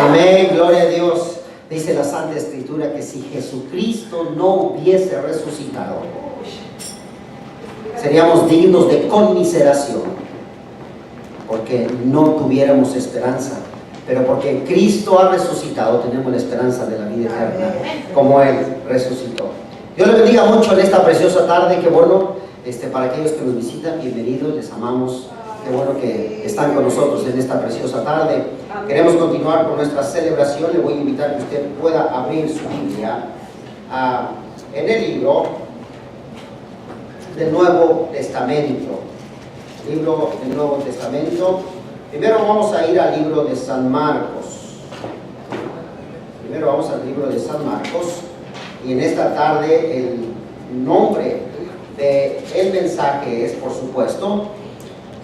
Amén, gloria a Dios. Dice la Santa Escritura que si Jesucristo no hubiese resucitado, seríamos dignos de conmiseración, porque no tuviéramos esperanza. Pero porque Cristo ha resucitado, tenemos la esperanza de la vida eterna, como Él resucitó. Dios les bendiga mucho en esta preciosa tarde. Qué bueno, para aquellos que nos visitan, bienvenidos, les amamos. Qué bueno que están con nosotros en esta preciosa tarde. Queremos continuar con nuestra celebración. Le voy a invitar a que usted pueda abrir su Biblia en el libro del Nuevo Testamento. Libro del Nuevo Testamento. Primero vamos a ir al libro de San Marcos. Primero vamos al libro de San Marcos. Y en esta tarde el nombre del mensaje es, por supuesto,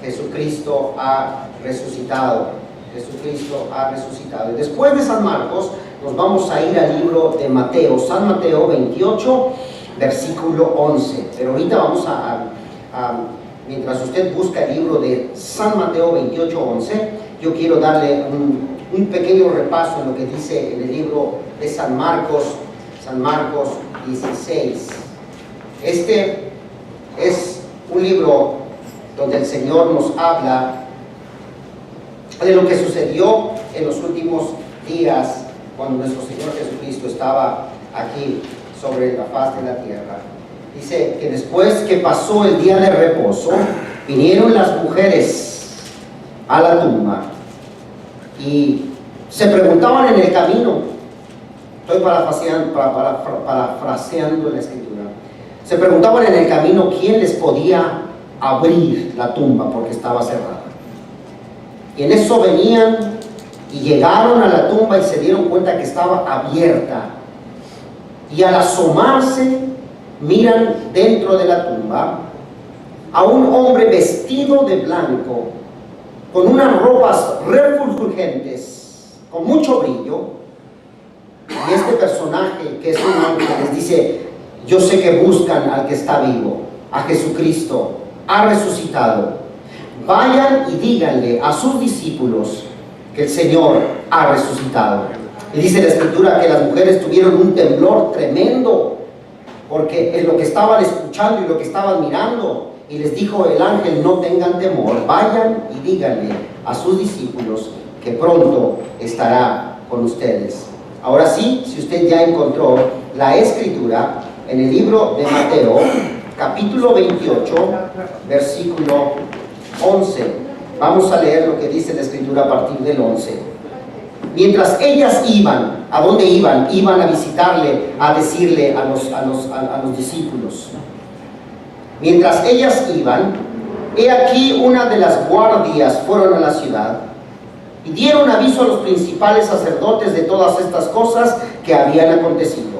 Jesucristo ha resucitado. Jesucristo ha resucitado. Y después de San Marcos nos vamos a ir al libro de Mateo. San Mateo 28, versículo 11. Pero ahorita vamos mientras usted busca el libro de San Mateo 28, 11, yo quiero darle un pequeño repaso en lo que dice en el libro de San Marcos 16. Este es un libro donde el Señor nos habla de lo que sucedió en los últimos días cuando nuestro Señor Jesucristo estaba aquí sobre la faz de la tierra. Dice que después que pasó el día de reposo, vinieron las mujeres a la tumba y se preguntaban en el camino. Estoy parafraseando la escritura. Se preguntaban en el camino quién les podía abrir la tumba porque estaba cerrada. Y en eso venían y llegaron a la tumba y se dieron cuenta que estaba abierta. Y al asomarse, miran dentro de la tumba a un hombre vestido de blanco, con unas ropas refulgentes, con mucho brillo. Y este personaje, que es un ángel, les dice: yo sé que buscan al que está vivo, a Jesucristo, ha resucitado. Vayan y díganle a sus discípulos que el Señor ha resucitado. Y dice la Escritura que las mujeres tuvieron un temblor tremendo, porque en lo que estaban escuchando y lo que estaban mirando, y les dijo el ángel: no tengan temor, vayan y díganle a sus discípulos que pronto estará con ustedes. Ahora sí, si usted ya encontró la Escritura en el libro de Mateo, capítulo 28, versículo 11, vamos a leer lo que dice la Escritura a partir del 11. Mientras ellas iban, ¿a dónde iban? Iban a visitarle, a decirle a los discípulos. Mientras ellas iban, he aquí una de las guardias fueron a la ciudad y dieron aviso a los principales sacerdotes de todas estas cosas que habían acontecido.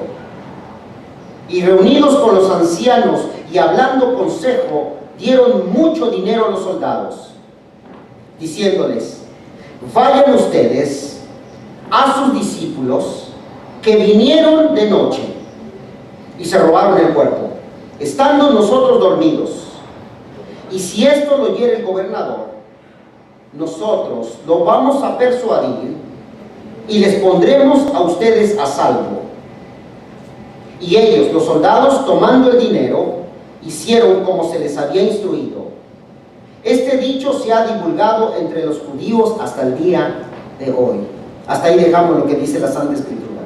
Y reunidos con los ancianos y hablando consejo, dieron mucho dinero a los soldados, diciéndoles: vayan ustedes a sus discípulos que vinieron de noche y se robaron el cuerpo, estando nosotros dormidos. Y si esto lo oyere el gobernador, nosotros lo vamos a persuadir y les pondremos a ustedes a salvo. Y ellos, los soldados, tomando el dinero, hicieron como se les había instruido. Este dicho se ha divulgado entre los judíos hasta el día de hoy. Hasta ahí dejamos lo que dice la Santa Escritura.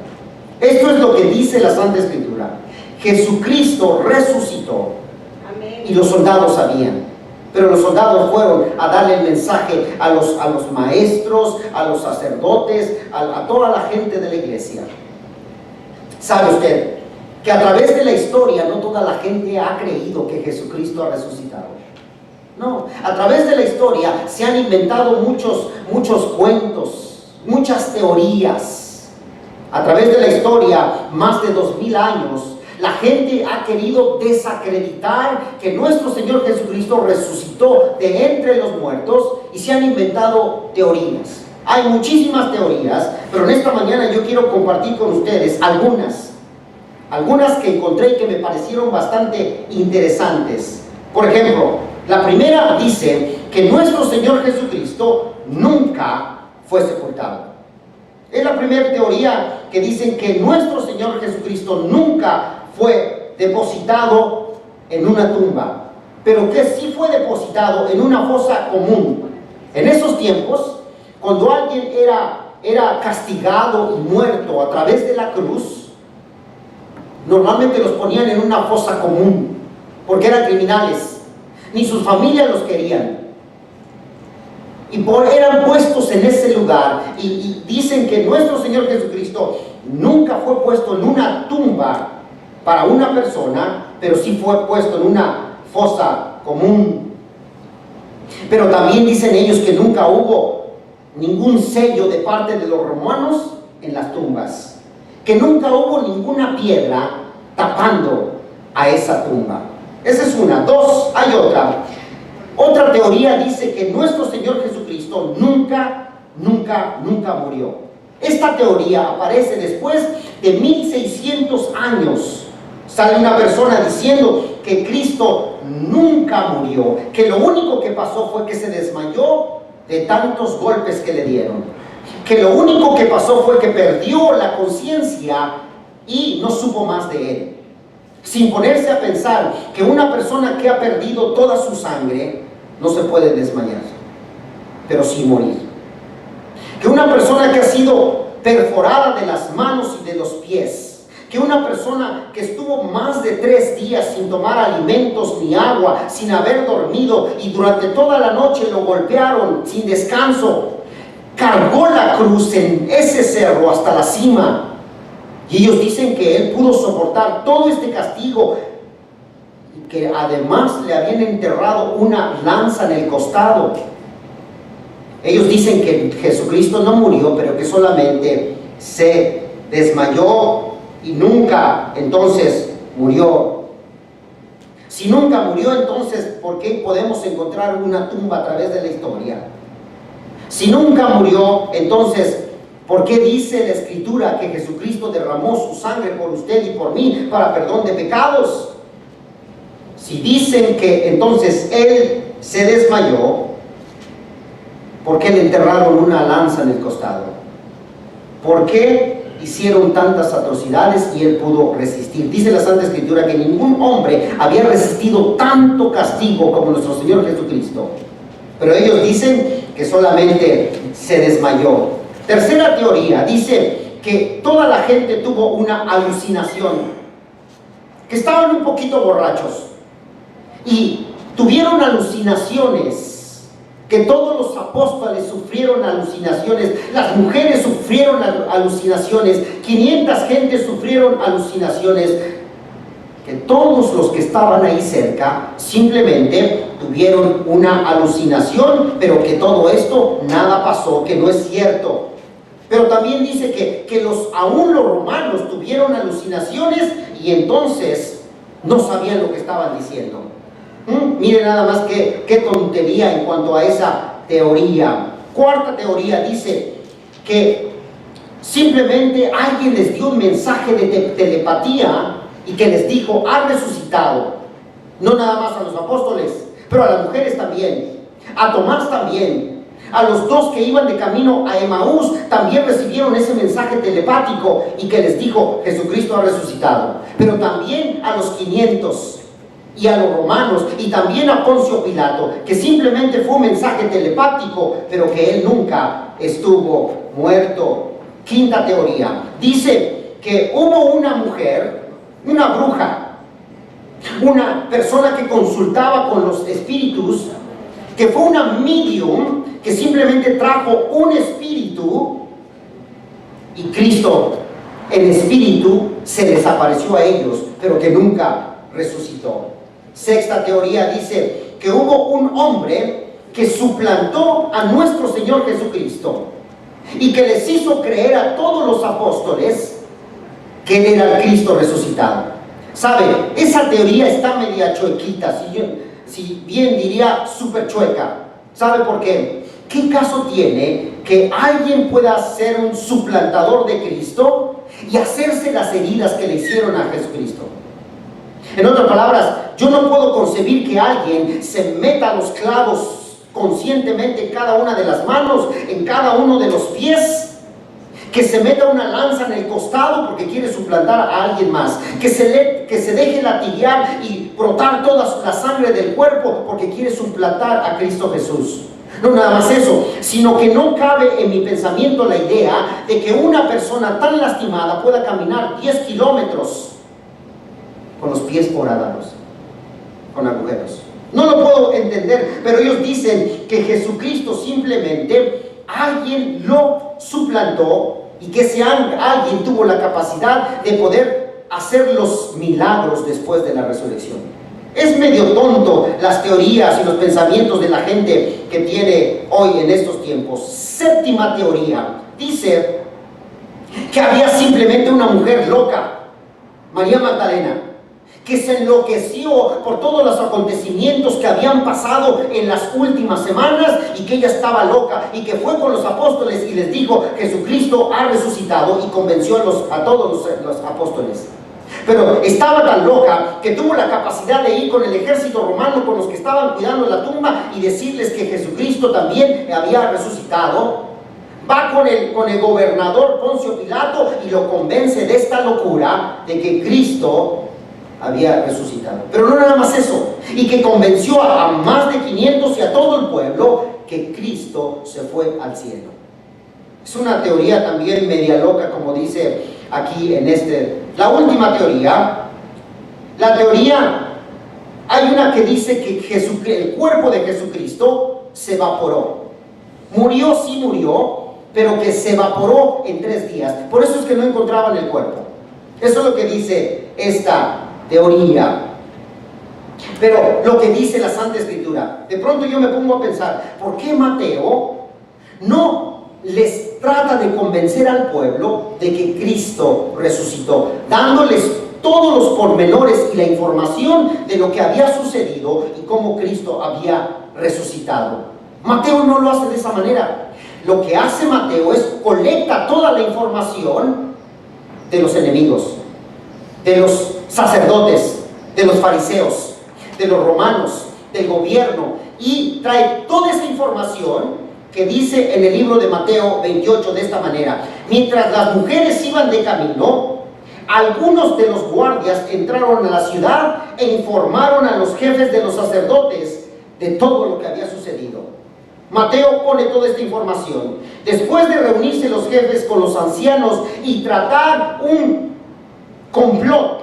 Esto es lo que dice la Santa Escritura. Jesucristo resucitó. Amén. Y los soldados sabían. Pero los soldados fueron a darle el mensaje a los maestros, a los sacerdotes, a toda la gente de la iglesia. ¿Sabe usted que a través de la historia no toda la gente ha creído que Jesucristo ha resucitado? No, a través de la historia se han inventado muchos cuentos, muchas teorías. A través de la historia, más de 2000 años, la gente ha querido desacreditar que nuestro Señor Jesucristo resucitó de entre los muertos y se han inventado teorías. Hay muchísimas teorías, pero en esta mañana yo quiero compartir con ustedes algunas que encontré y que me parecieron bastante interesantes. Por ejemplo, la primera dice que nuestro Señor Jesucristo nunca fue sepultado. Es la primera teoría que dicen que nuestro Señor Jesucristo nunca fue depositado en una tumba, pero que sí fue depositado en una fosa común. En esos tiempos, cuando alguien era castigado y muerto a través de la cruz, normalmente los ponían en una fosa común, porque eran criminales, ni sus familias los querían. Y eran puestos en ese lugar. Y dicen que nuestro Señor Jesucristo nunca fue puesto en una tumba para una persona, pero sí fue puesto en una fosa común. Pero también dicen ellos que nunca hubo ningún sello de parte de los romanos en las tumbas, que nunca hubo ninguna piedra tapando a esa tumba. Esa es una. Dos, hay otra. Otra teoría dice que nuestro Señor Jesucristo nunca murió. Esta teoría aparece después de 1600 años. Sale una persona diciendo que Cristo nunca murió, que lo único que pasó fue que se desmayó de tantos golpes que le dieron, que lo único que pasó fue que perdió la conciencia y no supo más de él. Sin ponerse a pensar que una persona que ha perdido toda su sangre no se puede desmayar, pero sí morir. Que una persona que ha sido perforada de las manos y de los pies, que una persona que estuvo más de 3 días sin tomar alimentos ni agua, sin haber dormido, y durante toda la noche lo golpearon sin descanso, cargó la cruz en ese cerro hasta la cima, y ellos dicen que él pudo soportar todo este castigo, que además le habían enterrado una lanza en el costado. Ellos dicen que Jesucristo no murió, pero que solamente se desmayó y nunca entonces murió. Si nunca murió, entonces ¿por qué podemos encontrar una tumba a través de la historia? Si nunca murió, entonces ¿por qué dice la Escritura que Jesucristo derramó su sangre por usted y por mí para perdón de pecados? Si dicen que entonces él se desmayó, ¿por qué le enterraron una lanza en el costado? ¿Por qué hicieron tantas atrocidades y él pudo resistir? Dice la Santa Escritura que ningún hombre había resistido tanto castigo como nuestro Señor Jesucristo. Pero ellos dicen que solamente se desmayó. Tercera teoría, dice que toda la gente tuvo una alucinación, que estaban un poquito borrachos y tuvieron alucinaciones, que todos los apóstoles sufrieron alucinaciones, las mujeres sufrieron alucinaciones, 500 gentes sufrieron alucinaciones, que todos los que estaban ahí cerca simplemente tuvieron una alucinación, pero que todo esto nada pasó, que no es cierto. Pero también dice que aún los romanos tuvieron alucinaciones y entonces no sabían lo que estaban diciendo. Miren nada más qué tontería en cuanto a esa teoría. Cuarta teoría dice que simplemente alguien les dio un mensaje de telepatía y que les dijo: ha resucitado. No nada más a los apóstoles, pero a las mujeres también, a Tomás también, a los 2 que iban de camino a Emaús también recibieron ese mensaje telepático y que les dijo: Jesucristo ha resucitado. Pero también a los 500 y a los romanos, y también a Poncio Pilato, que simplemente fue un mensaje telepático, pero que él nunca estuvo muerto. Quinta teoría, dice que hubo una mujer, una bruja, una persona que consultaba con los espíritus, que fue una medium, que simplemente trajo un espíritu, y Cristo en espíritu se les apareció a ellos, pero que nunca resucitó. Sexta teoría dice que hubo un hombre que suplantó a nuestro Señor Jesucristo y que les hizo creer a todos los apóstoles que él era el Cristo resucitado. ¿Sabe? Esa teoría está media chuequita, si bien diría súper chueca. ¿Sabe por qué? ¿Qué caso tiene que alguien pueda ser un suplantador de Cristo y hacerse las heridas que le hicieron a Jesucristo? En otras palabras, yo no puedo concebir que alguien se meta los clavos conscientemente en cada una de las manos, en cada uno de los pies, que se meta una lanza en el costado porque quiere suplantar a alguien más, que se deje latigar y brotar toda la sangre del cuerpo porque quiere suplantar a Cristo Jesús. No nada más eso, sino que no cabe en mi pensamiento la idea de que una persona tan lastimada pueda caminar 10 kilómetros con los pies horadados, con agujeros. No lo puedo entender, pero ellos dicen que Jesucristo simplemente alguien lo suplantó y que ese alguien tuvo la capacidad de poder hacer los milagros después de la resurrección. Es medio tonto las teorías y los pensamientos de la gente que tiene hoy en estos tiempos. Séptima teoría dice que había simplemente una mujer loca, María Magdalena, que se enloqueció por todos los acontecimientos que habían pasado en las últimas semanas y que ella estaba loca y que fue con los apóstoles y les dijo: Jesucristo ha resucitado, y convenció a todos los apóstoles. Pero estaba tan loca que tuvo la capacidad de ir con el ejército romano, con los que estaban cuidando la tumba, y decirles que Jesucristo también había resucitado. Va con el gobernador Poncio Pilato y lo convence de esta locura de que Cristo había resucitado. Pero no nada más eso, y que convenció a más de 500 y a todo el pueblo que Cristo se fue al cielo. Es una teoría también media loca, como dice aquí en la última teoría. La teoría, hay una que dice que el cuerpo de Jesucristo se evaporó. Murió, sí murió, pero que se evaporó en 3 días. Por eso es que no encontraban el cuerpo. Eso es lo que dice esta teoría. Pero lo que dice la Santa Escritura, de pronto yo me pongo a pensar, ¿por qué Mateo no les trata de convencer al pueblo de que Cristo resucitó, dándoles todos los pormenores y la información de lo que había sucedido y cómo Cristo había resucitado? Mateo no lo hace de esa manera. Lo que hace Mateo es colecta toda la información de los enemigos, de los sacerdotes, de los fariseos, de los romanos, del gobierno, y trae toda esa información que dice en el libro de Mateo 28 de esta manera: mientras las mujeres iban de camino, algunos de los guardias entraron a la ciudad e informaron a los jefes de los sacerdotes de todo lo que había sucedido. Mateo pone toda esta información. Después de reunirse los jefes con los ancianos y tratar un complot,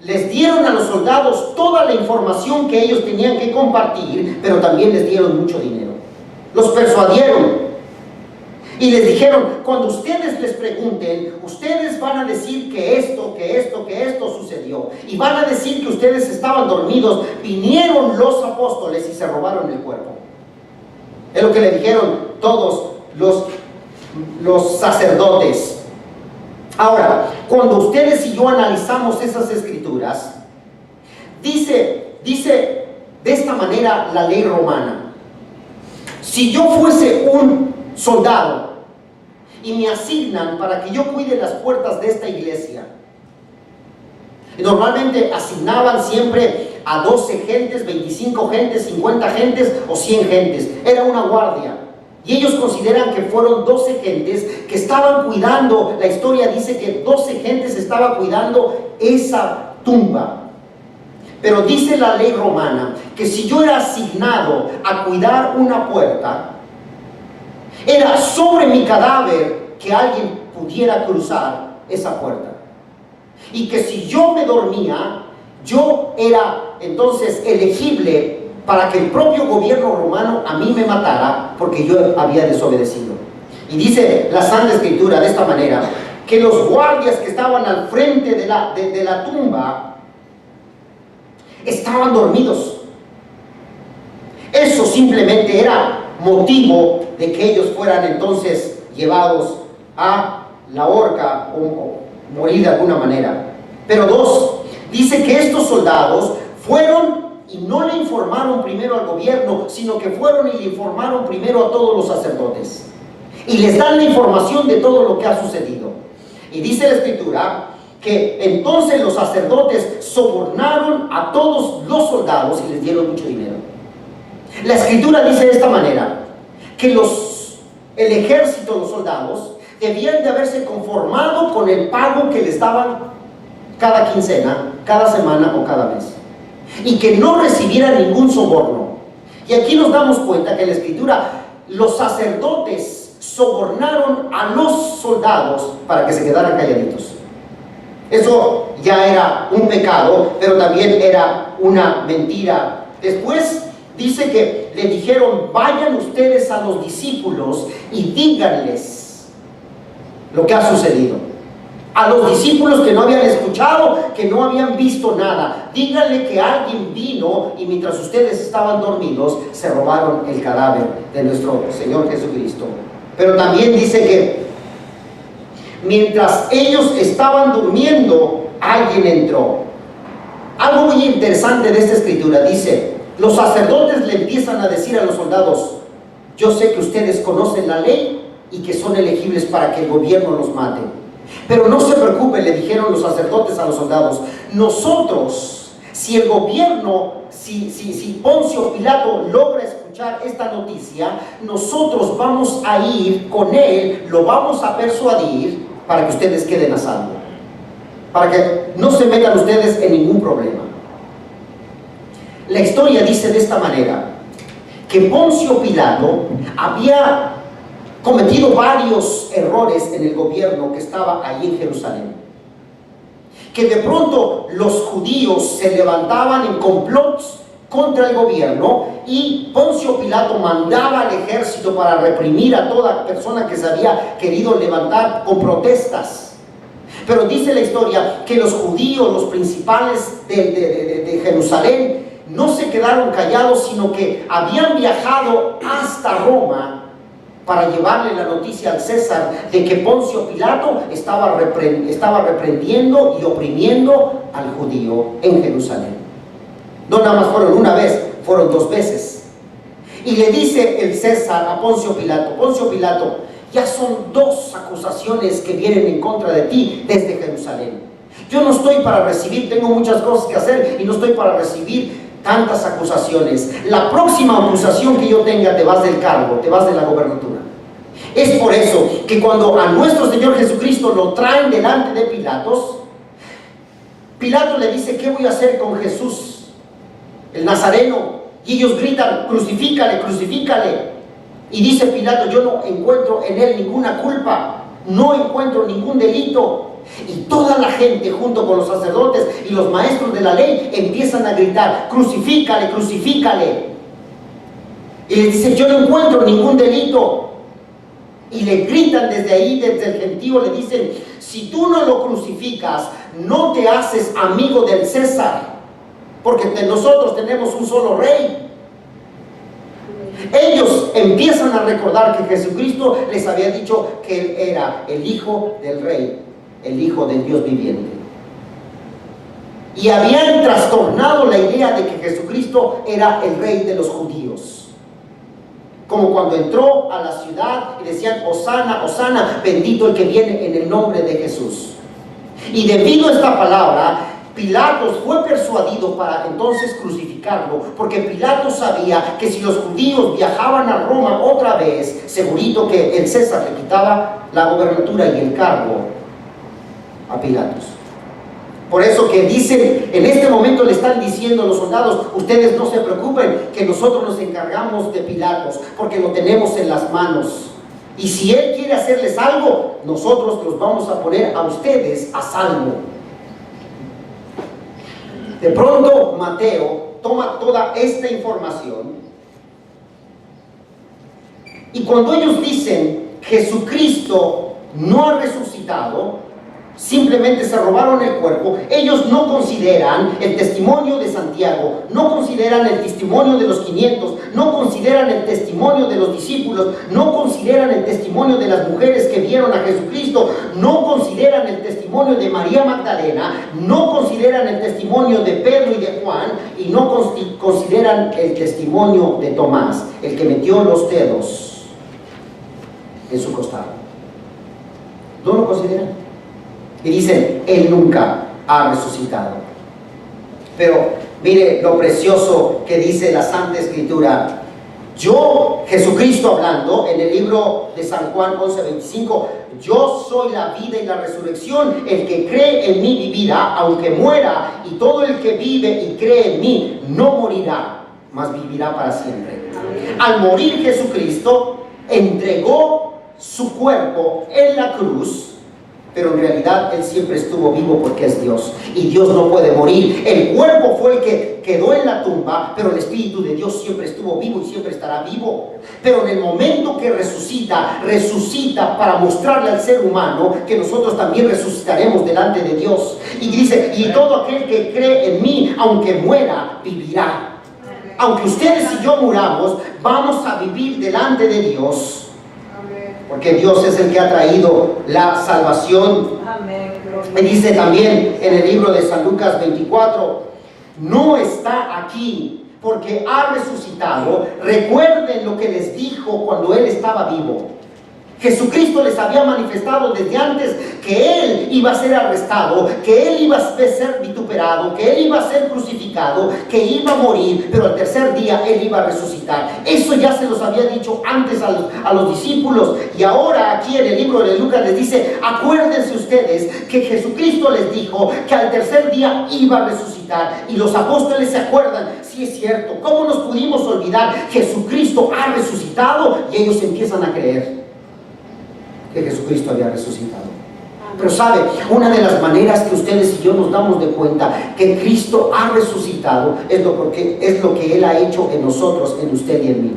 les dieron a los soldados toda la información que ellos tenían que compartir, pero también les dieron mucho dinero. Los persuadieron y les dijeron: cuando ustedes les pregunten, ustedes van a decir que esto sucedió, y van a decir que ustedes estaban dormidos, vinieron los apóstoles y se robaron el cuerpo. Es lo que le dijeron todos los sacerdotes. Ahora, cuando ustedes y yo analizamos esas escrituras, dice de esta manera la ley romana: si yo fuese un soldado y me asignan para que yo cuide las puertas de esta iglesia, normalmente asignaban siempre a 12 gentes, 25 gentes, 50 gentes o 100 gentes. Era una guardia. Y ellos consideran que fueron 12 gentes que estaban cuidando. La historia dice que 12 gentes estaban cuidando esa tumba. Pero dice la ley romana que si yo era asignado a cuidar una puerta, era sobre mi cadáver que alguien pudiera cruzar esa puerta. Y que si yo me dormía, yo era entonces elegible para que el propio gobierno romano a mí me matara porque yo había desobedecido. Y dice la Santa Escritura de esta manera, que los guardias que estaban al frente de la tumba estaban dormidos. Eso simplemente era motivo de que ellos fueran entonces llevados a la horca o morir de alguna manera. Pero 2, dice que estos soldados fueron y no le informaron primero al gobierno, sino que fueron y le informaron primero a todos los sacerdotes. Y les dan la información de todo lo que ha sucedido. Y dice la Escritura que entonces los sacerdotes sobornaron a todos los soldados y les dieron mucho dinero. La Escritura dice de esta manera, que el ejército, los soldados, debían de haberse conformado con el pago que les daban cada quincena, cada semana o cada mes, y que no recibieran ningún soborno. Y aquí nos damos cuenta que en la Escritura los sacerdotes sobornaron a los soldados para que se quedaran calladitos. Eso ya era un pecado, pero también era una mentira. Después dice que le dijeron: vayan ustedes a los discípulos y díganles lo que ha sucedido. A los discípulos que no habían escuchado, que no habían visto nada, díganle que alguien vino y mientras ustedes estaban dormidos se robaron el cadáver de nuestro Señor Jesucristo. Pero también dice que mientras ellos estaban durmiendo, alguien entró. Algo muy interesante de esta escritura dice: los sacerdotes le empiezan a decir a los soldados: yo sé que ustedes conocen la ley y que son elegibles para que el gobierno los mate, pero no se preocupen, le dijeron los sacerdotes a los soldados, nosotros, si el gobierno, si Poncio Pilato logra escuchar esta noticia, nosotros vamos a ir con él, lo vamos a persuadir para que ustedes queden a salvo, para que no se metan ustedes en ningún problema. La historia dice de esta manera, que Poncio Pilato había cometido varios errores en el gobierno que estaba allí en Jerusalén, que de pronto los judíos se levantaban en complots contra el gobierno y Poncio Pilato mandaba al ejército para reprimir a toda persona que se había querido levantar con protestas. Pero dice la historia que los judíos, los principales de Jerusalén, no se quedaron callados, sino que habían viajado hasta Roma para llevarle la noticia al César de que Poncio Pilato estaba reprendiendo y oprimiendo al judío en Jerusalén. No nada más fueron una vez, fueron 2 veces. Y le dice el César a Poncio Pilato, ya son 2 acusaciones que vienen en contra de ti desde Jerusalén. Yo no estoy para recibir, tengo muchas cosas que hacer y no estoy para recibir tantas acusaciones. La próxima acusación que yo tenga, te vas del cargo, te vas de la gobernatura. Es por eso que cuando a nuestro Señor Jesucristo lo traen delante de Pilatos, Pilato le dice: ¿qué voy a hacer con Jesús, el Nazareno? Y ellos gritan: crucifícale, crucifícale. Y dice Pilato: yo no encuentro en él ninguna culpa, no encuentro ningún delito. Y toda la gente, junto con los sacerdotes y los maestros de la ley, empiezan a gritar: crucifícale, crucifícale. Y le dice: yo no encuentro ningún delito. Y le gritan desde ahí, desde el gentío, le dicen: si tú no lo crucificas, no te haces amigo del César, porque nosotros tenemos un solo rey. Ellos empiezan a recordar que Jesucristo les había dicho que él era el hijo del rey, el hijo del Dios viviente. Y habían trastornado la idea de que Jesucristo era el rey de los judíos. Como cuando entró a la ciudad y decían: Hosana, Hosana, bendito el que viene en el nombre de Jesús. Y debido a esta palabra, Pilatos fue persuadido para entonces crucificarlo, porque Pilato sabía que si los judíos viajaban a Roma otra vez, segurito que el César le quitaba la gobernatura y el cargo a Pilatos. Por eso que dicen, en este momento le están diciendo a los soldados: ustedes no se preocupen, que nosotros nos encargamos de Pilatos, porque lo tenemos en las manos. Y si él quiere hacerles algo, nosotros los vamos a poner a ustedes a salvo. De pronto Mateo toma toda esta información y cuando ellos dicen Jesucristo no ha resucitado, simplemente se robaron el cuerpo, ellos no consideran el testimonio de Santiago, no consideran el testimonio de los 500, no consideran el testimonio de los discípulos, no consideran el testimonio de las mujeres que vieron a Jesucristo, no consideran el testimonio de María Magdalena, no consideran el testimonio de Pedro y de Juan, y no consideran el testimonio de Tomás, el que metió los dedos en su costado. No lo consideran. Y dicen: él nunca ha resucitado. Pero mire lo precioso que dice la Santa Escritura. Jesucristo hablando en el libro de San Juan 11:25, yo soy la vida y la resurrección, el que cree en mí vivirá, aunque muera, y todo el que vive y cree en mí no morirá, mas vivirá para siempre. Al morir Jesucristo, entregó su cuerpo en la cruz, pero en realidad Él siempre estuvo vivo porque es Dios, y Dios no puede morir. El cuerpo fue el que quedó en la tumba, pero el Espíritu de Dios siempre estuvo vivo y siempre estará vivo. Pero en el momento que resucita para mostrarle al ser humano que nosotros también resucitaremos delante de Dios. Y dice, y todo aquel que cree en mí, aunque muera, vivirá. Aunque ustedes y yo muramos, vamos a vivir delante de Dios. Porque Dios es el que ha traído la salvación. Me dice también en el libro de San Lucas 24, no está aquí porque ha resucitado. Recuerden lo que les dijo cuando Él estaba vivo. Jesucristo les había manifestado desde antes que Él iba a ser arrestado, que Él iba a ser vituperado, que Él iba a ser crucificado, que iba a morir, pero al tercer día Él iba a resucitar. Eso ya se los había dicho antes a los discípulos, y ahora aquí en el libro de Lucas les dice, acuérdense ustedes que Jesucristo les dijo que al tercer día iba a resucitar, y los apóstoles se acuerdan, sí es cierto, ¿cómo nos pudimos olvidar? Jesucristo ha resucitado, y ellos empiezan a creer que Jesucristo había resucitado. Pero sabe, una de las maneras que ustedes y yo nos damos de cuenta que Cristo ha resucitado es lo que Él ha hecho en nosotros, en usted y en mí.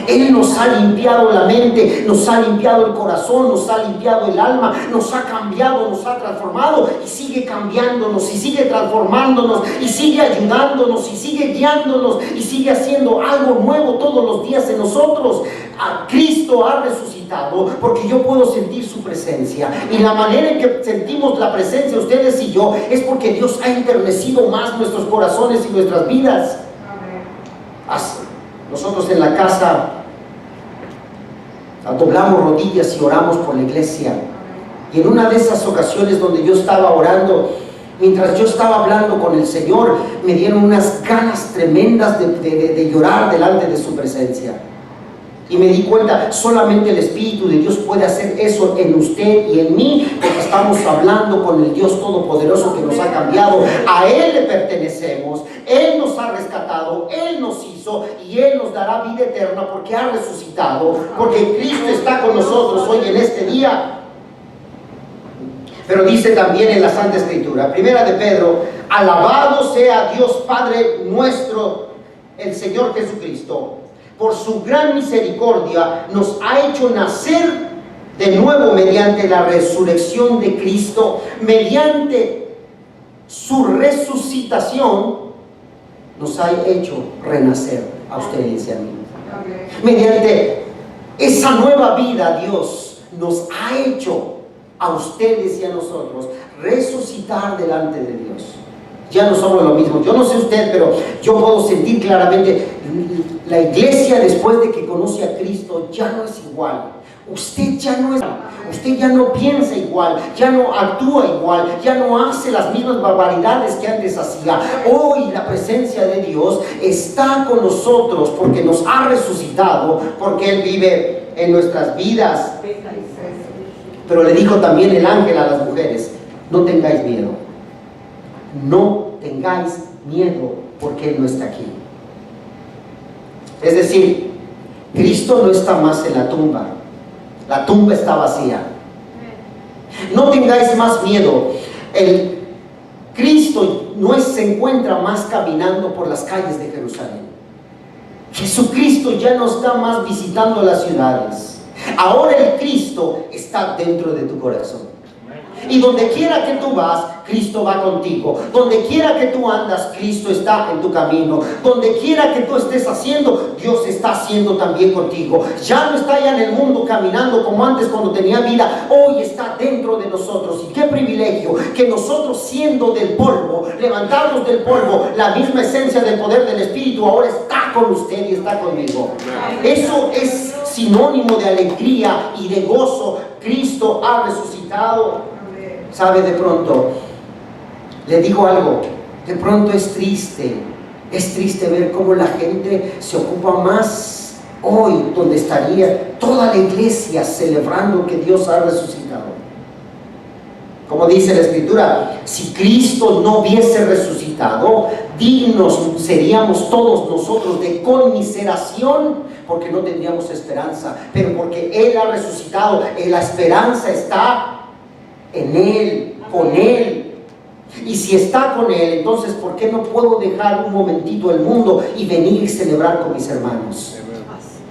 Él nos ha limpiado la mente, nos ha limpiado el corazón, nos ha limpiado el alma, nos ha cambiado, nos ha transformado, y sigue cambiándonos, y sigue transformándonos, y sigue ayudándonos, y sigue guiándonos, y sigue haciendo algo nuevo todos los días en nosotros. Cristo ha resucitado porque yo puedo sentir su presencia, y la manera en que sentimos la presencia ustedes y yo es porque Dios ha enternecido más nuestros corazones y nuestras vidas. Nosotros en la casa doblamos rodillas y oramos por la iglesia, y en una de esas ocasiones donde yo estaba orando, mientras yo estaba hablando con el Señor, me dieron unas ganas tremendas de llorar delante de su presencia. Y me di cuenta, solamente el Espíritu de Dios puede hacer eso en usted y en mí, porque estamos hablando con el Dios Todopoderoso que nos ha cambiado. A Él le pertenecemos, Él nos ha rescatado, Él nos hizo, y Él nos dará vida eterna porque ha resucitado, porque Cristo está con nosotros hoy en este día. Pero dice también en la Santa Escritura, primera de Pedro, alabado sea Dios Padre nuestro, el Señor Jesucristo, por su gran misericordia nos ha hecho nacer de nuevo mediante la resurrección de Cristo. Mediante su resucitación nos ha hecho renacer a ustedes y a mí. Mediante esa nueva vida, Dios nos ha hecho a ustedes y a nosotros resucitar delante de Dios. Ya no somos lo mismo. Yo no sé usted, pero yo puedo sentir claramente, la iglesia después de que conoce a Cristo ya no es igual. Usted ya no piensa igual, ya no actúa igual, ya no hace las mismas barbaridades que antes hacía. Hoy la presencia de Dios está con nosotros porque nos ha resucitado, porque Él vive en nuestras vidas. Pero le dijo también el ángel a las mujeres, no tengáis miedo. No tengáis miedo porque Él no está aquí. Es decir, Cristo no está más en la tumba está vacía. No tengáis más miedo. El Cristo no se encuentra más caminando por las calles de Jerusalén. Jesucristo ya no está más visitando las ciudades. Ahora el Cristo está dentro de tu corazón. Y donde quiera que tú vas, Cristo va contigo. Donde quiera que tú andas, Cristo está en tu camino. Donde quiera que tú estés haciendo, Dios está haciendo también contigo. Ya no está allá en el mundo caminando como antes cuando tenía vida. Hoy está dentro de nosotros. Y qué privilegio que nosotros, siendo del polvo, levantarnos del polvo, la misma esencia del poder del Espíritu ahora está con usted y está conmigo. Eso es sinónimo de alegría y de gozo. Cristo ha resucitado. ¿Sabe? De pronto, le digo algo, de pronto es triste Es triste ver cómo la gente se ocupa más hoy, donde estaría toda la iglesia celebrando que Dios ha resucitado. Como dice la Escritura, si Cristo no hubiese resucitado, dignos seríamos todos nosotros de conmiseración, porque no tendríamos esperanza. Pero porque Él ha resucitado, la esperanza está en Él, con Él. Y si está con Él, entonces ¿por qué no puedo dejar un momentito el mundo y venir y celebrar con mis hermanos?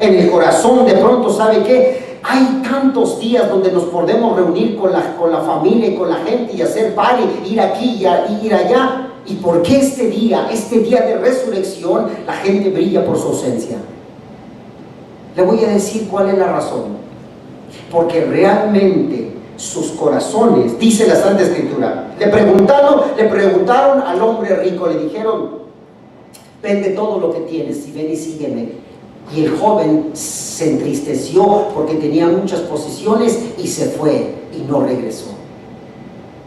En el corazón de pronto, ¿sabe qué? Hay tantos días donde nos podemos reunir con la familia y con la gente y hacer party, ir aquí y ir allá. ¿Y por qué este día de resurrección, la gente brilla por su ausencia? Le voy a decir cuál es la razón. Porque realmente sus corazones, dice la Santa Escritura, le preguntaron al hombre rico, le dijeron: vende todo lo que tienes y ven y sígueme. Y el joven se entristeció porque tenía muchas posesiones y se fue y no regresó.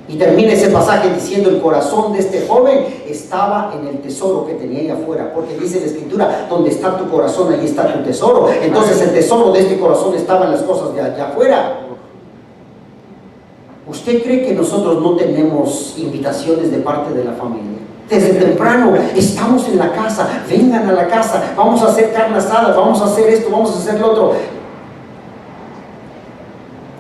Y termina ese pasaje diciendo: el corazón de este joven estaba en el tesoro que tenía ahí afuera, porque dice la Escritura: donde está tu corazón, ahí está tu tesoro. Entonces el tesoro de este corazón estaba en las cosas de allá afuera. ¿Usted cree que nosotros no tenemos invitaciones de parte de la familia? Desde temprano estamos en la casa, vengan a la casa, vamos a hacer carne asada, vamos a hacer esto, vamos a hacer lo otro.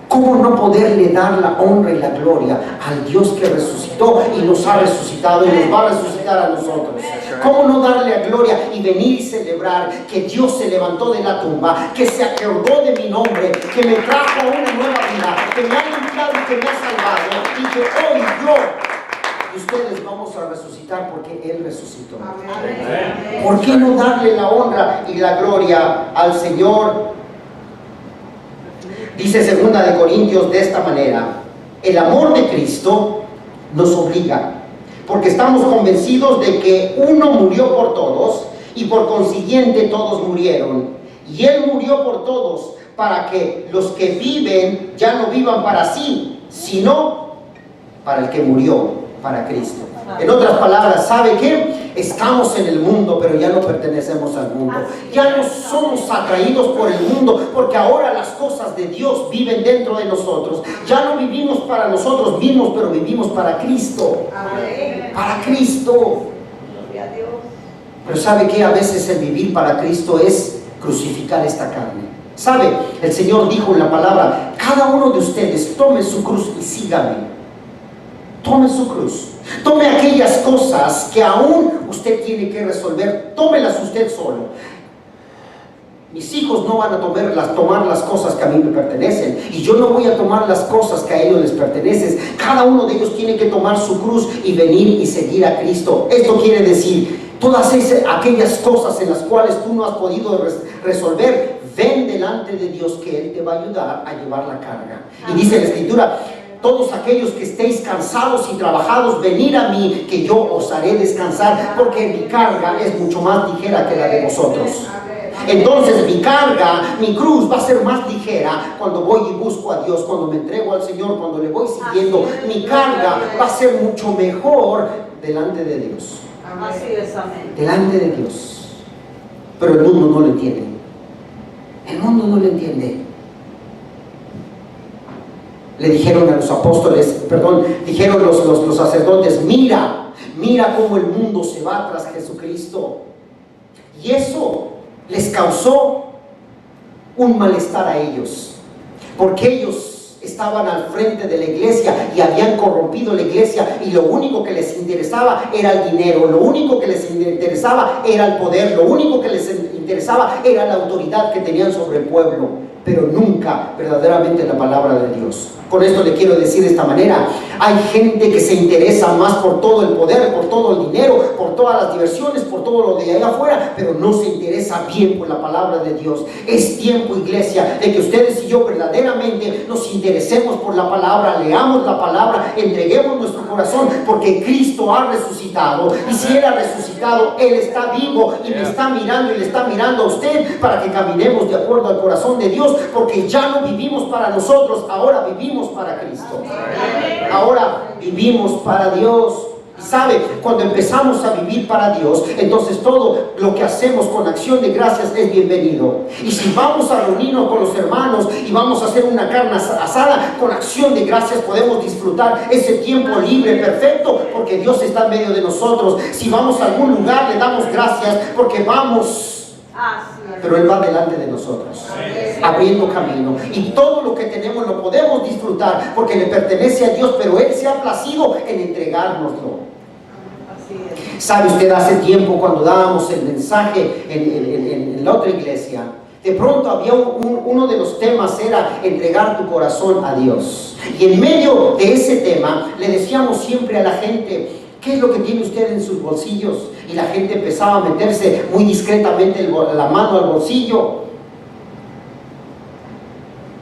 ¿Cómo no poderle dar la honra y la gloria al Dios que resucitó y nos ha resucitado y nos va a resucitar a nosotros? ¿Cómo no darle la gloria y venir y celebrar que Dios se levantó de la tumba, que se acordó de mi nombre, que me trajo a una nueva vida, que me ha limpiado y que me ha salvado, y que hoy yo y ustedes vamos a resucitar porque Él resucitó? Amén. ¿Por qué no darle la honra y la gloria al Señor? Dice 2 de Corintios de esta manera: el amor de Cristo nos obliga, porque estamos convencidos de que uno murió por todos y por consiguiente todos murieron, y Él murió por todos para que los que viven ya no vivan para sí, sino para el que murió, para Cristo. En otras palabras, ¿sabe qué? Estamos en el mundo, pero ya no pertenecemos al mundo. Ya no somos atraídos por el mundo, porque ahora las cosas de Dios viven dentro de nosotros. Ya no vivimos para nosotros mismos, pero vivimos para Cristo. Para Cristo. Pero ¿sabe qué? A veces el vivir para Cristo es crucificar esta carne. ¿Sabe? El Señor dijo en la palabra: cada uno de ustedes tome su cruz y sígame. Tome su cruz, tome aquellas cosas que aún usted tiene que resolver, tómelas usted solo. Mis hijos no van a tomar las cosas que a mí me pertenecen, y yo no voy a tomar las cosas que a ellos les pertenecen. Cada uno de ellos tiene que tomar su cruz y venir y seguir a Cristo. Esto quiere decir, todas aquellas cosas en las cuales tú no has podido resolver, ven delante de Dios, que Él te va a ayudar a llevar la carga. Y dice la Escritura: todos aquellos que estéis cansados y trabajados, venid a mí, que yo os haré descansar, porque mi carga es mucho más ligera que la de vosotros. Entonces mi carga, mi cruz va a ser más ligera cuando voy y busco a Dios, cuando me entrego al Señor, cuando le voy siguiendo. Mi carga va a ser mucho mejor delante de Dios. Así es, amén. Delante de Dios. Pero el mundo no lo entiende. El mundo no lo entiende. Le dijeron a los apóstoles, dijeron los sacerdotes: mira cómo el mundo se va tras Jesucristo. Y eso les causó un malestar a ellos, porque ellos estaban al frente de la iglesia y habían corrompido la iglesia, y lo único que les interesaba era el dinero, lo único que les interesaba era el poder, lo único que les interesaba era la autoridad que tenían sobre el pueblo, pero nunca verdaderamente la palabra de Dios. Con esto le quiero decir de esta manera: hay gente que se interesa más por todo el poder, por todo el dinero, por todas las diversiones, por todo lo de allá afuera, pero no se interesa bien por la palabra de Dios. Es tiempo, iglesia, de que ustedes y yo verdaderamente nos interesemos por la palabra, leamos la palabra, entreguemos nuestro corazón, porque Cristo ha resucitado, y si Él ha resucitado, Él está vivo y me está mirando y le está mirando a usted, para que caminemos de acuerdo al corazón de Dios, porque ya no vivimos para nosotros, ahora vivimos para Cristo. Ahora vivimos para Dios. Y sabe, cuando empezamos a vivir para Dios, entonces todo lo que hacemos con acción de gracias es bienvenido. Y si vamos a reunirnos con los hermanos y vamos a hacer una carne asada, con acción de gracias podemos disfrutar ese tiempo libre, perfecto, porque Dios está en medio de nosotros. Si vamos a algún lugar, le damos gracias porque vamos, pero Él va delante de nosotros, abriendo camino. Y todo lo que tenemos lo podemos disfrutar porque le pertenece a Dios, pero Él se ha placido en entregárnoslo. ¿Sabe usted? Hace tiempo, cuando dábamos el mensaje en la otra iglesia, de pronto había uno de los temas era entregar tu corazón a Dios. Y en medio de ese tema le decíamos siempre a la gente: ¿qué es lo que tiene usted en sus bolsillos? Y la gente empezaba a meterse muy discretamente la mano al bolsillo.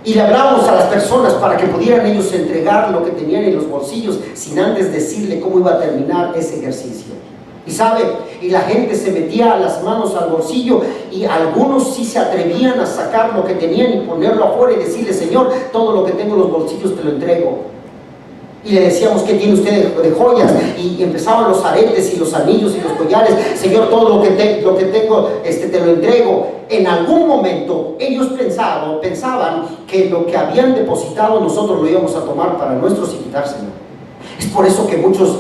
Y le hablábamos a las personas para que pudieran ellos entregar lo que tenían en los bolsillos sin antes decirle cómo iba a terminar ese ejercicio. Y sabe, y la gente se metía las manos al bolsillo y algunos sí se atrevían a sacar lo que tenían y ponerlo afuera y decirle: Señor, todo lo que tengo en los bolsillos te lo entrego. Y le decíamos: ¿qué tiene usted de joyas? Y empezaban los aretes y los anillos y los collares. Señor, todo lo que tengo te lo entrego. En algún momento ellos pensaban que lo que habían depositado nosotros lo íbamos a tomar para nuestros y quitárselo. Es por eso que muchos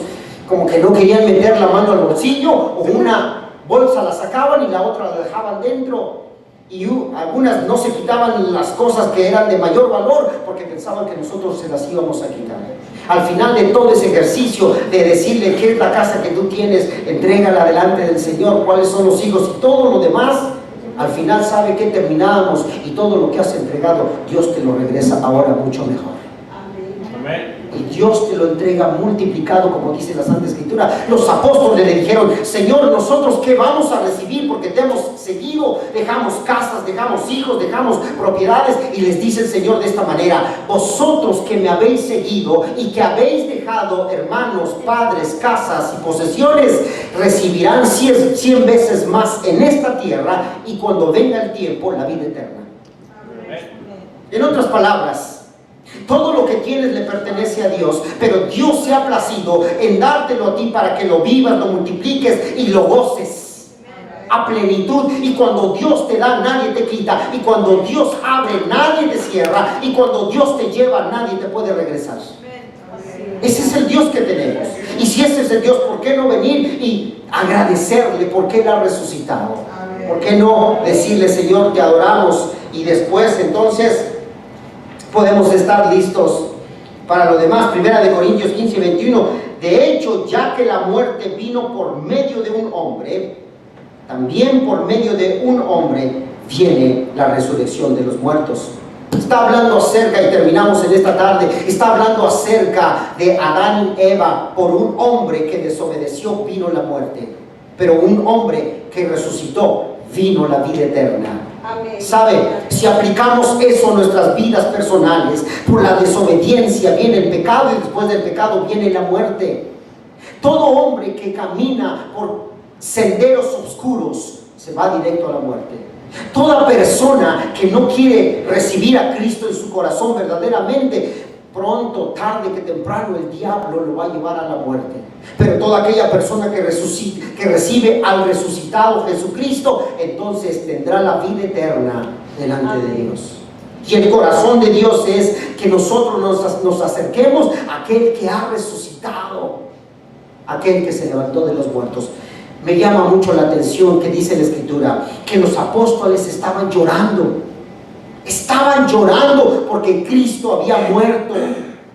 como que no querían meter la mano al bolsillo, o una bolsa la sacaban y la otra la dejaban dentro. Y algunas no se quitaban las cosas que eran de mayor valor porque pensaban que nosotros se las íbamos a quitar. Al final de todo ese ejercicio de decirle: ¿qué es la casa que tú tienes? Entrégala delante del Señor. ¿Cuáles son los hijos? Y todo lo demás, al final, ¿sabe qué? Terminábamos y todo lo que has entregado, Dios te lo regresa ahora mucho mejor. Amén. Y Dios te lo entrega multiplicado, como dice la Santa Escritura. Los apóstoles le dijeron: Señor, ¿nosotros qué vamos a recibir? Porque te hemos seguido, dejamos casas, dejamos hijos, dejamos propiedades. Y les dice el Señor de esta manera: vosotros que me habéis seguido y que habéis dejado hermanos, padres, casas y posesiones, recibirán 100 veces más en esta tierra, y cuando venga el tiempo, la vida eterna. En otras palabras, todo lo que tienes le pertenece a Dios, pero Dios se ha placido en dártelo a ti para que lo vivas, lo multipliques y lo goces a plenitud. Y cuando Dios te da, nadie te quita. Y cuando Dios abre, nadie te cierra. Y cuando Dios te lleva, nadie te puede regresar. Ese es el Dios que tenemos. Y si ese es el Dios, ¿por qué no venir y agradecerle porque Él ha resucitado? ¿Por qué no decirle: Señor, te adoramos? Y después entonces podemos estar listos para lo demás. Primera de Corintios 15:21. De hecho, ya que la muerte vino por medio de un hombre, también por medio de un hombre viene la resurrección de los muertos. Está hablando acerca, y terminamos en esta tarde, está hablando acerca de Adán y Eva. Por un hombre que desobedeció vino la muerte, pero un hombre que resucitó vino la vida eterna. Amén. ¿Sabe? Si aplicamos eso a nuestras vidas personales, por la desobediencia viene el pecado, y después del pecado viene la muerte. Todo hombre que camina por senderos oscuros se va directo a la muerte. Toda persona que no quiere recibir a Cristo en su corazón verdaderamente, pronto, tarde que temprano, el diablo lo va a llevar a la muerte. Pero toda aquella persona que recibe al resucitado Jesucristo, entonces tendrá la vida eterna delante de Dios. Y el corazón de Dios es que nosotros nos acerquemos a aquel que ha resucitado, aquel que se levantó de los muertos. Me llama mucho la atención que dice la Escritura que los apóstoles estaban llorando. Estaban llorando porque Cristo había muerto.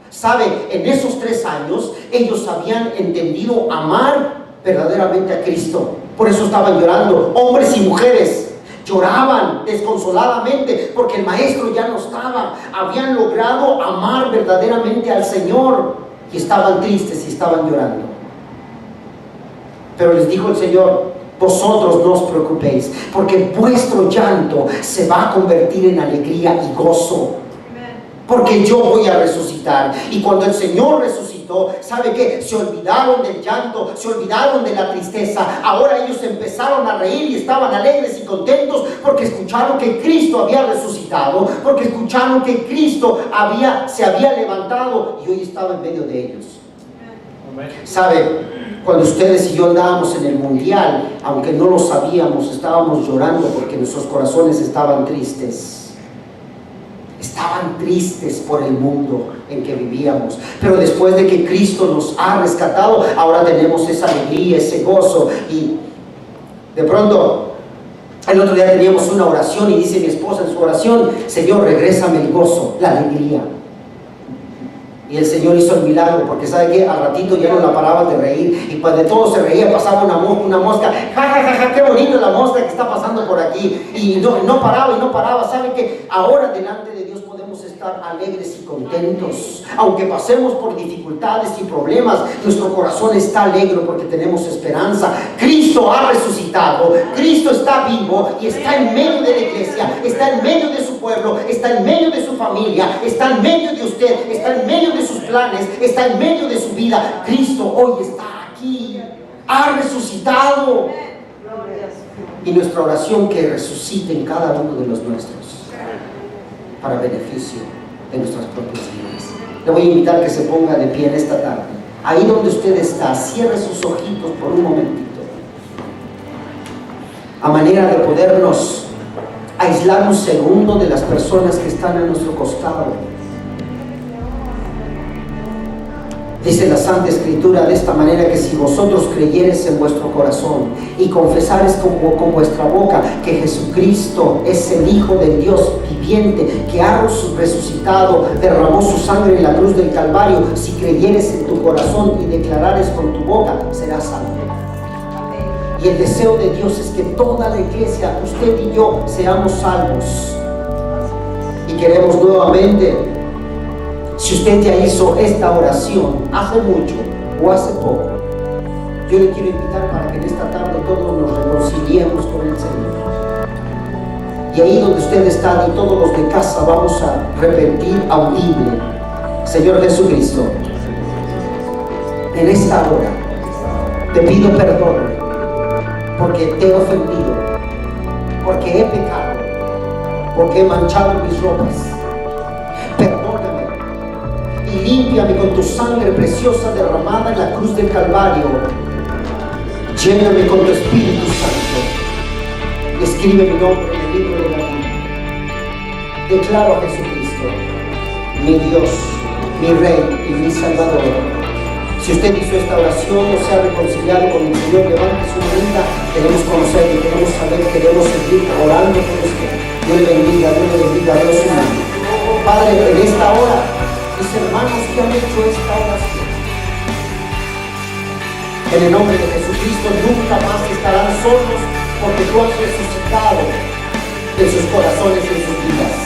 ¿Sabe? En esos 3 años ellos habían entendido amar verdaderamente a Cristo. Por eso estaban llorando. Hombres y mujeres lloraban desconsoladamente porque el maestro ya no estaba. Habían logrado amar verdaderamente al Señor y estaban tristes y estaban llorando. Pero les dijo el Señor: vosotros no os preocupéis, porque vuestro llanto se va a convertir en alegría y gozo, porque yo voy a resucitar. Y cuando el Señor resucitó, ¿sabe qué? Se olvidaron del llanto, se olvidaron de la tristeza. Ahora ellos empezaron a reír y estaban alegres y contentos porque escucharon que Cristo había resucitado, porque escucharon que Cristo se había levantado y hoy estaba en medio de ellos. ¿Sabe? Cuando ustedes y yo andábamos en el mundial, aunque no lo sabíamos, estábamos llorando porque nuestros corazones estaban tristes. Estaban tristes por el mundo en que vivíamos. Pero después de que Cristo nos ha rescatado, ahora tenemos esa alegría, ese gozo. Y de pronto, el otro día teníamos una oración y dice mi esposa en su oración: Señor, regrésame el gozo, la alegría. Y el Señor hizo el milagro, porque sabe que al ratito ya no la paraba de reír, y cuando de todo se reía pasaba una mosca, ja, ja, ja, ja, qué bonito la mosca que está pasando por aquí, y no paraba. Sabe que ahora delante de Dios podemos estar alegres y contentos, aunque pasemos por dificultades y problemas, nuestro corazón está alegre porque tenemos esperanza. Cristo ha resucitado, Cristo está vivo y está en medio de la iglesia, está en medio de su pueblo, está en medio de su familia, está en medio de usted, está en medio de sus planes, está en medio de su vida. Cristo hoy está aquí, ha resucitado. Y nuestra oración: que resucite en cada uno de los nuestros, para beneficio de nuestras propias vidas. Le voy a invitar que se ponga de pie en esta tarde. Ahí donde usted está, cierre sus ojitos por un momentito, a manera de podernos aislar un segundo de las personas que están a nuestro costado. Dice la Santa Escritura de esta manera: que si vosotros creyereis en vuestro corazón y confesareis con vuestra boca que Jesucristo es el Hijo del Dios viviente, que ha resucitado, derramó su sangre en la cruz del Calvario, si creyeres en tu corazón y declarares con tu boca, serás salvo. Y el deseo de Dios es que toda la iglesia, usted y yo, seamos salvos. Y queremos nuevamente, si usted ya hizo esta oración hace mucho o hace poco, yo le quiero invitar para que en esta tarde todos nos reconciliemos con el Señor. Y ahí donde usted está, y todos los de casa, vamos a repetir audible: Señor Jesucristo, en esta hora te pido perdón porque te he ofendido, porque he pecado, porque he manchado mis ropas. Perdóname y límpiame con tu sangre preciosa derramada en la cruz del Calvario. Lléname con tu Espíritu Santo y escribe mi nombre en el libro de la vida. Declaro a Jesucristo mi Dios, mi Rey y mi Salvador. Si usted hizo esta oración o se ha reconciliado con el Señor, levante su manita. Queremos conocerle, queremos saber, queremos seguir orando por usted. Dios le bendiga, Dios su mano. Padre, en esta hora, mis hermanos que han hecho esta oración, en el nombre de Jesucristo, nunca más estarán solos, porque tú has resucitado en sus corazones y en sus vidas.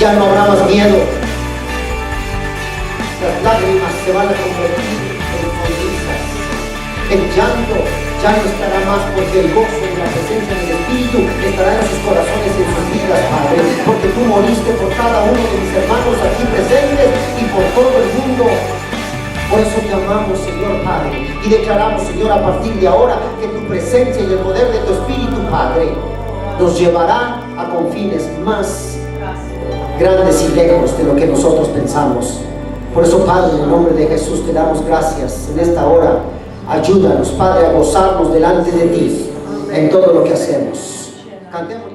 Ya no habrá más miedo. Las lágrimas se van a convertir en sonrisas. El llanto ya no estará más, porque el gozo y la presencia del Espíritu estará en sus corazones y en sus vidas, Padre. Porque tú moriste por cada uno de mis hermanos aquí presentes y por todo el mundo. Por eso te amamos, Señor Padre, y declaramos, Señor, a partir de ahora, que tu presencia y el poder de tu Espíritu, Padre, nos llevará a confines más grandes y lejos de lo que nosotros pensamos. Por eso, Padre, en el nombre de Jesús te damos gracias en esta hora. Ayúdanos, Padre, a gozarnos delante de ti en todo lo que hacemos. Cantemos.